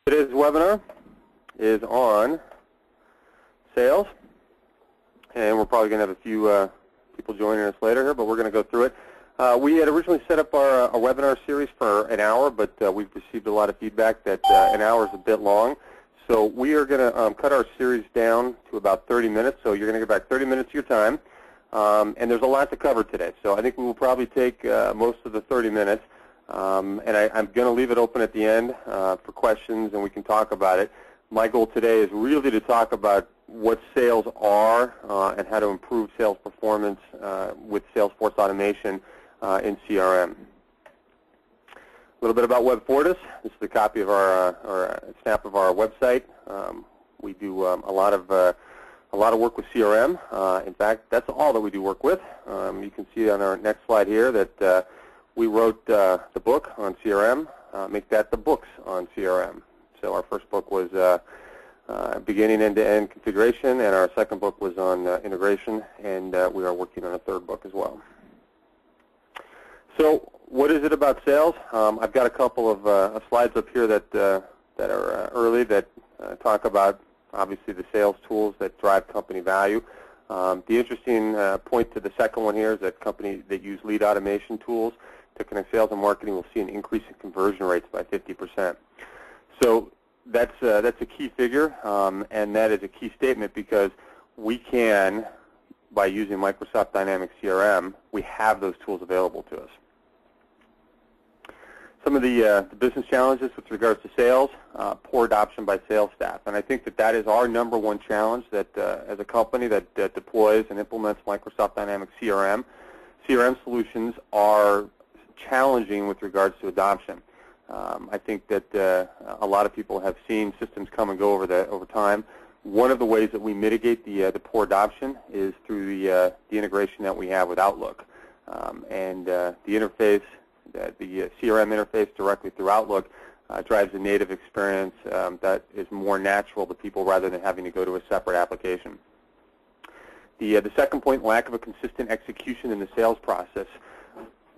Today's webinar is on sales, and we're probably going to have a few people joining us later here, but we're going to go through it. We had originally set up our webinar series for an hour, but we've received a lot of feedback that an hour is a bit long. So we are going to cut our series down to about 30 minutes, so you're going to get back 30 minutes of your time. And there's a lot to cover today, so I think we will probably take most of the 30 minutes. And I'm going to leave it open at the end for questions, and we can talk about it. My goal today is really to talk about what sales are and how to improve sales performance with Salesforce automation in CRM. A little bit about Web Fortis. This is a copy of our or a snap of our website. We do a lot of work with CRM. In fact, that's all that we do work with. You can see on our next slide here that we wrote the book on CRM, make that the books on CRM. So our first book was beginning end-to-end configuration, and our second book was on integration, and we are working on a third book as well. So what is it about sales? I've got a couple of slides up here that are early that talk about, obviously, the sales tools that drive company value. The interesting point to the second one here is that companies that use lead automation tools to connect sales and marketing will see an increase in conversion rates by 50%. So that's a key figure, and that is a key statement because we can, by using Microsoft Dynamics CRM, we have those tools available to us. Some of the business challenges with regards to sales, poor adoption by sales staff. And I think that is our number one challenge that as a company that deploys and implements Microsoft Dynamics CRM, CRM solutions are challenging with regards to adoption. I think that a lot of people have seen systems come and go over time. One of the ways that we mitigate the poor adoption is through the integration that we have with Outlook. And the interface, the CRM interface directly through Outlook drives a native experience that is more natural to people rather than having to go to a separate application. The second point, lack of a consistent execution in the sales process.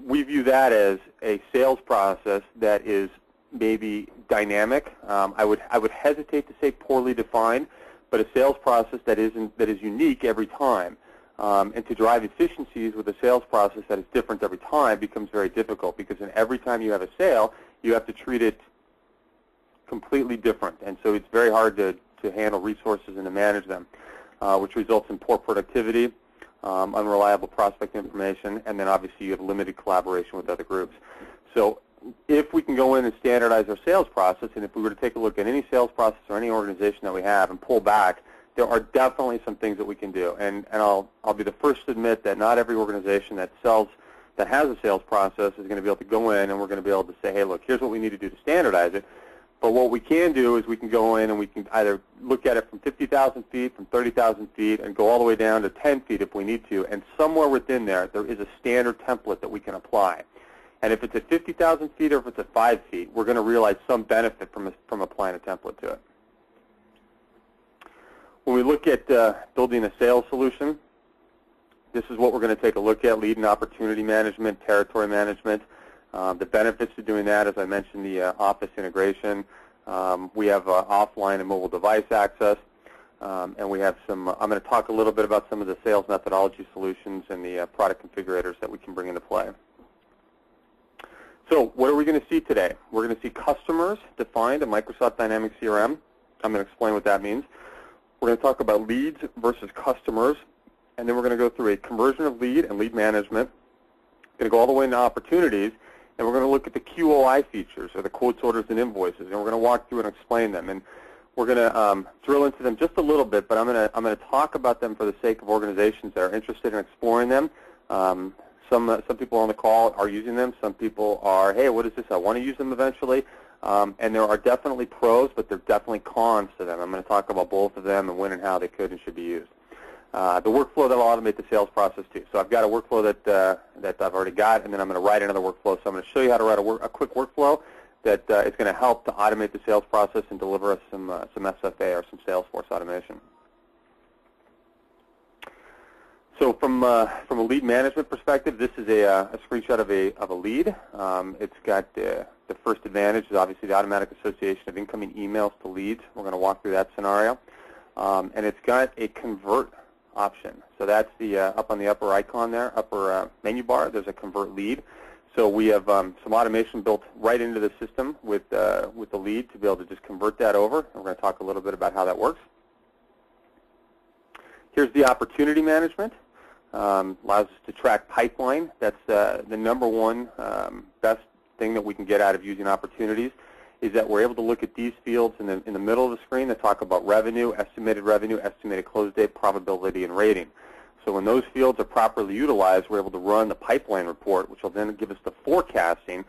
We view that as a sales process that is maybe dynamic. I would hesitate to say poorly defined, but a sales process that is unique every time. And to drive efficiencies with a sales process that is different every time becomes very difficult because in every time you have a sale, you have to treat it completely different. And so it's very hard to handle resources and to manage them, which results in poor productivity, unreliable prospect information, and then obviously you have limited collaboration with other groups. So if we can go in and standardize our sales process, and if we were to take a look at any sales process or any organization that we have and pull back, there are definitely some things that we can do. And I'll be the first to admit that not every organization that has a sales process is going to be able to go in and we're going to be able to say, hey, look, here's what we need to do to standardize it. But what we can do is we can go in and we can either look at it from 50,000 feet, from 30,000 feet, and go all the way down to 10 feet if we need to. And somewhere within there is a standard template that we can apply. And if it's at 50,000 feet or if it's at 5 feet, we're going to realize some benefit from applying a template to it. When we look at building a sales solution, this is what we're going to take a look at: lead and opportunity management, territory management. The benefits to doing that, as I mentioned, the Office integration. We have offline and mobile device access, and we have some. I'm going to talk a little bit about some of the sales methodology solutions and the product configurators that we can bring into play. So what are we going to see today? We're going to see customers defined in Microsoft Dynamics CRM. I'm going to explain what that means. We're going to talk about leads versus customers, and then we're going to go through a conversion of lead and lead management. We're going to go all the way into opportunities, and we're going to look at the QOI features, or the quotes, orders, and invoices, and we're going to walk through and explain them. And we're going to drill into them just a little bit, but I'm going to talk about them for the sake of organizations that are interested in exploring them. Some people on the call are using them. Some people are, hey, what is this? I want to use them eventually. And there are definitely pros, but there are definitely cons to them. I'm going to talk about both of them and when and how they could and should be used. The workflow that will automate the sales process too. So I've got a workflow that I've already got, and then I'm going to write another workflow. So I'm going to show you how to write a quick workflow that is going to help to automate the sales process and deliver us some SFA or some Salesforce automation. So from a lead management perspective, this is a screenshot of a lead. It's got the first advantage is obviously the automatic association of incoming emails to leads. We're going to walk through that scenario. And it's got a convert option. So that's the up on the upper icon there, upper menu bar. There's a convert lead. So we have some automation built right into the system with the lead to be able to just convert that over. And we're going to talk a little bit about how that works. Here's the opportunity management. Allows us to track pipeline. That's the number one best thing that we can get out of using opportunities, is that we're able to look at these fields in the middle of the screen that talk about revenue, estimated close date, probability, and rating. So when those fields are properly utilized, we're able to run the pipeline report, which will then give us the forecasting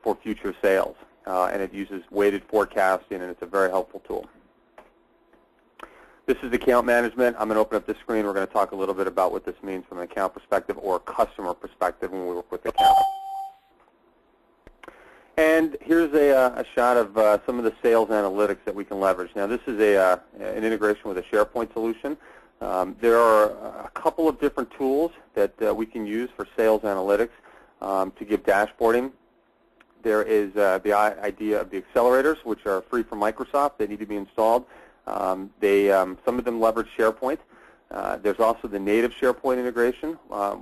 for future sales. And it uses weighted forecasting, and it's a very helpful tool. This is account management. I'm going to open up this screen. We're going to talk a little bit about what this means from an account perspective or customer perspective when we work with accounts. And here's a shot of some of the sales analytics that we can leverage. Now, this is an integration with a SharePoint solution. There are a couple of different tools that we can use for sales analytics to give dashboarding. There is the idea of the accelerators, which are free from Microsoft. They need to be installed. Some of them leverage SharePoint. There's also the native SharePoint integration.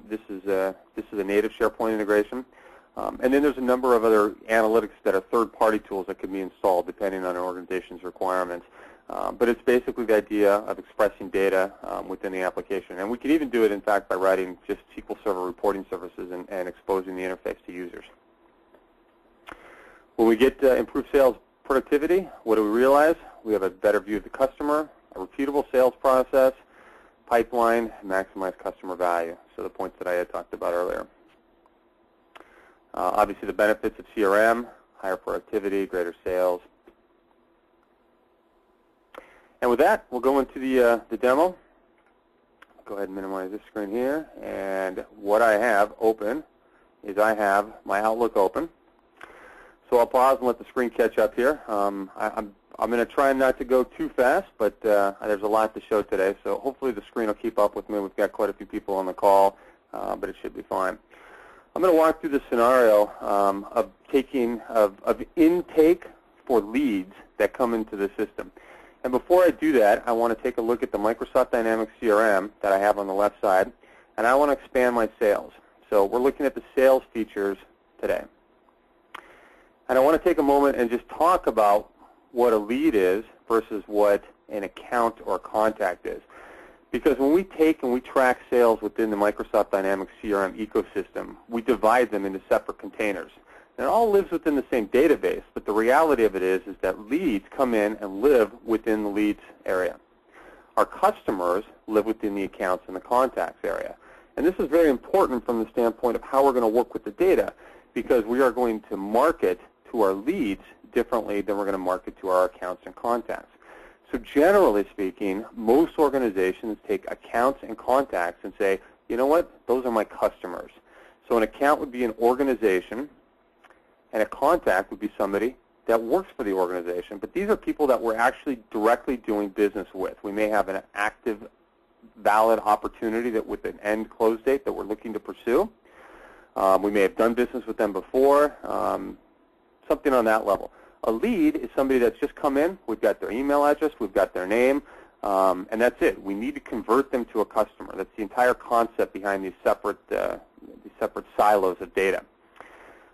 This is a native SharePoint integration. And then there's a number of other analytics that are third-party tools that can be installed depending on an organization's requirements. But it's basically the idea of expressing data within the application. And we can even do it, in fact, by writing just SQL Server reporting services and exposing the interface to users. When we get improved sales productivity, what do we realize? We have a better view of the customer, a repeatable sales process, pipeline, and maximize customer value. So the points that I had talked about earlier. Obviously, the benefits of CRM, higher productivity, greater sales. And with that, we'll go into the demo. Go ahead and minimize this screen here. And what I have open is I have my Outlook open. So I'll pause and let the screen catch up here. I'm going to try not to go too fast, but there's a lot to show today. So hopefully the screen will keep up with me. We've got quite a few people on the call, but it should be fine. I'm going to walk through the scenario of intake for leads that come into the system. And before I do that, I want to take a look at the Microsoft Dynamics CRM that I have on the left side, and I want to expand my sales. So we're looking at the sales features today. And I want to take a moment and just talk about what a lead is versus what an account or contact is. Because when we take and we track sales within the Microsoft Dynamics CRM ecosystem, we divide them into separate containers. And it all lives within the same database, but the reality of it is that leads come in and live within the leads area. Our customers live within the accounts and the contacts area. And this is very important from the standpoint of how we're going to work with the data, because we are going to market to our leads differently than we're going to market to our accounts and contacts. So generally speaking, most organizations take accounts and contacts and say, you know what, those are my customers. So an account would be an organization, and a contact would be somebody that works for the organization. But these are people that we're actually directly doing business with. We may have an active, valid opportunity that with an end close date that we're looking to pursue. We may have done business with them before, something on that level. A lead is somebody that's just come in. We've got their email address. We've got their name. And that's it. We need to convert them to a customer. That's the entire concept behind these separate silos of data.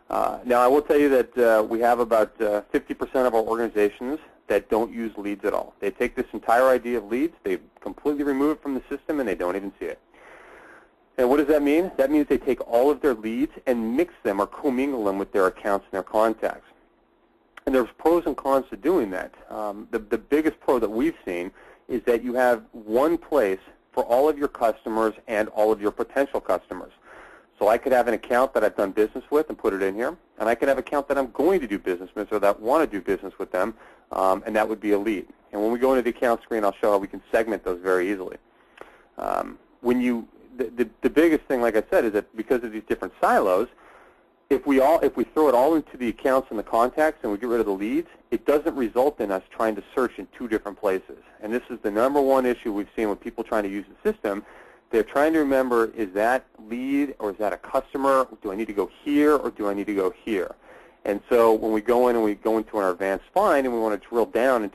Now, I will tell you that we have about 50% of our organizations that don't use leads at all. They take this entire idea of leads, they completely remove it from the system, and they don't even see it. And what does that mean? That means they take all of their leads and mix them or commingle them with their accounts and their contacts. And there's pros and cons to doing that. The biggest pro that we've seen is that you have one place for all of your customers and all of your potential customers. So I could have an account that I've done business with and put it in here, and I could have an account that I'm going to do business with or that want to do business with them, and that would be a lead. And when we go into the account screen, I'll show how we can segment those very easily. The biggest thing, like I said, is that because of these different silos, if we throw it all into the accounts and the contacts and we get rid of the leads, it doesn't result in us trying to search in two different places. And this is the number one issue we've seen with people trying to use the system. they're trying to remember, is that lead or is that a customer? Do I need to go here or do I need to go here? And so when we go in and we go into our advanced find and we want to drill down into